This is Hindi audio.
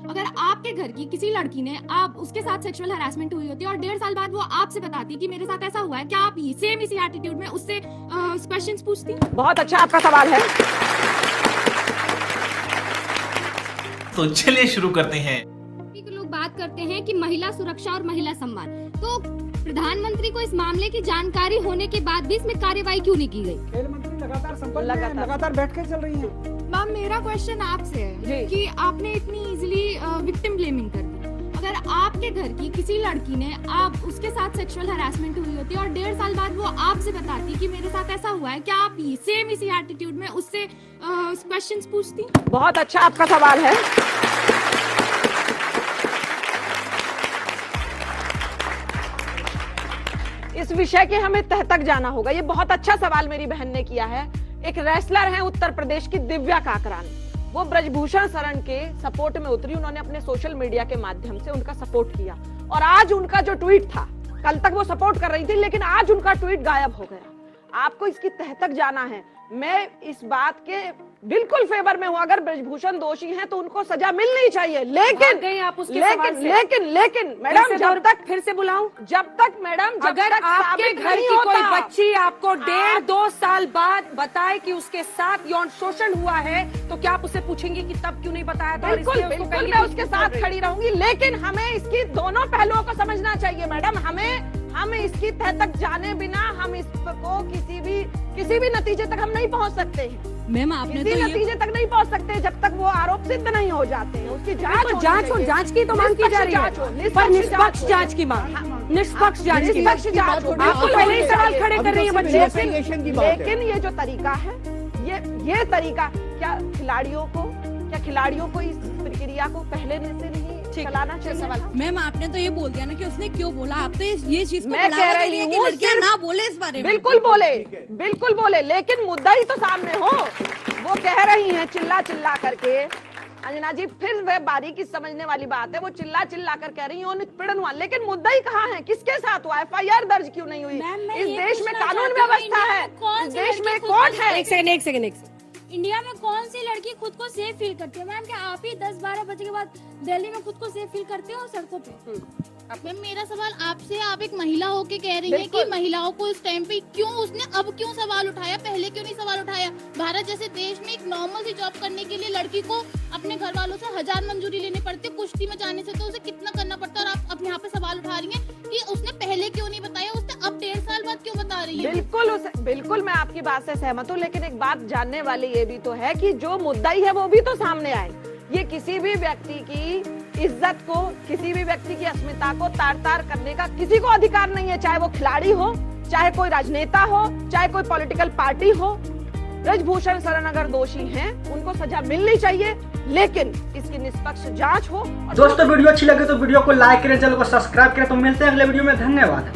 अगर आपके घर की किसी लड़की ने आप उसके साथ सेक्सुअल हरासमेंट हुई होती है और 1.5 साल बाद वो आपसे बताती कि मेरे साथ ऐसा हुआ है, क्या आप सेम इसी एटीट्यूड में उससे क्वेश्चंस पूछती? बहुत अच्छा आपका सवाल है। तो चलिए शुरू करते हैं। लोग बात करते हैं कि महिला सुरक्षा और महिला सम्मान, तो प्रधानमंत्री को इस मामले की जानकारी होने के बाद भी इसमें कार्यवाही क्यों नहीं की गई? खेल मंत्री लगातार संपर्क में हैं, लगातार बैठकें चल रही हैं। मैम, मेरा क्वेश्चन आपसे है कि आपने इतनी इजीली विक्टिम ब्लेमिंग कर दी। अगर आपके घर की किसी लड़की ने आप उसके साथ सेक्सुअल हरासमेंट हुई होती है और 1.5 साल बाद वो आपसे बताती कि मेरे साथ ऐसा हुआ है, क्या आप सेम इसी एटीट्यूड में उससे क्वेश्चंस पूछती? बहुत अच्छा आपका सवाल है। इस विषय के हमें तह तक जाना होगा। ये बहुत अच्छा सवाल मेरी बहन ने किया है। एक रेसलर है उत्तर प्रदेश की दिव्या काकरान, वो ब्रजभूषण शरण के सपोर्ट में उतरी। उन्होंने अपने सोशल मीडिया के माध्यम से उनका सपोर्ट किया और आज उनका जो ट्वीट था, कल तक वो सपोर्ट कर रही थी लेकिन आज उनका ट्वीट गायब हो गया। आपको इसकी तह तक जाना है। मैं इस बात के बिल्कुल फेवर में हूं, अगर ब्रजभूषण दोषी हैं तो उनको सजा मिलनी चाहिए, लेकिन आप उसके लेकिन मैडम, जब तक फिर से बुलाऊं, जब तक मैडम, अगर आपके घर की कोई बच्ची आपको 1.5-2 साल बाद बताए कि उसके साथ यौन शोषण हुआ है, तो क्या आप उसे पूछेंगी कि तब क्यों नहीं बताया था? बिल्कुल मैं उसके साथ खड़ी रहूंगी, लेकिन हमें इसकी दोनों पहलुओं को समझना चाहिए मैडम। हम इसकी तह तक जाने बिना हम इसको किसी भी नतीजे तक हम नहीं पहुंच सकते हैं। मैम, आपने किसी नतीजे तक नहीं पहुंच सकते जब तक वो आरोप सिद्ध नहीं हो जाते हैं। उसकी जांच की तो मांग की जा रही है, पर निष्पक्ष जांच की मांग, निष्पक्ष जांच हो। बिल्कुल पहले ही सवाल खड़े कर रही है बच्चे। लेकिन ये जो तरीका है, ये तरीका क्या खिलाड़ियों को इस प्रक्रिया को पहले से नहीं चलाना चाहिए? सवाल मैम, आपने तो ये बोल दिया ना कि उसने क्यों बोला। आप तो ये चीज को मैं कह रही हूँ लड़कियां ना बोले इस बारे में। बिल्कुल बोले, लेकिन मुद्दा ही तो सामने हो। वो कह रही हैं चिल्ला करके, अंजना जी, फिर वह बारीकी समझने वाली बात है। वो चिल्ला कर कह रही है उत्पीड़न हुआ, लेकिन मुद्दा ही कहाँ है? किसके साथ हुआ? FIR दर्ज क्यों नहीं हुई? इस देश में कानून व्यवस्था है, इस देश में कोर्ट है। एक सेकंड। इंडिया में कौन सी लड़की खुद को सेफ फील करती है? मैम, क्या आप ही 10-12 बजे के बाद दिल्ली में खुद को सेफ फील करते हो सड़कों पे? मैम, मेरा सवाल आपसे, आप एक महिला होके कह रही हैं कि महिलाओं को इस टाइम पे क्यों सवाल उठाया, पहले क्यों नहीं सवाल उठाया? भारत जैसे देश में एक नॉर्मल सी जॉब करने के लिए लड़की को अपने घर वालों से 1000 मंजूरी लेनी पड़ती है। कुश्ती में जाने से तो उसे कितना करना पड़ता है, और आप अपने यहाँ पे सवाल उठा रही हैं कि उसने पहले क्यों नहीं बताया, उसने अब 1.5 साल बाद क्यों बता रही है? बिल्कुल मैं आपकी बात से सहमत हूँ, लेकिन एक बात जानने वाली ये भी तो है कि जो मुद्दा ही है वो भी तो सामने आए। ये किसी भी व्यक्ति की इज्जत को, किसी भी व्यक्ति की अस्मिता को तार करने का किसी को अधिकार नहीं है, चाहे वो खिलाड़ी हो, चाहे कोई राजनेता हो, चाहे कोई पॉलिटिकल पार्टी हो। ब्रजभूषण शरण अगर दोषी हैं, उनको सजा मिलनी चाहिए, लेकिन इसकी निष्पक्ष जांच हो। दोस्तों, वीडियो अच्छी लगे तो वीडियो को लाइक करें, चैनल को सब्सक्राइब करें। तो मिलते हैं अगले वीडियो में। धन्यवाद।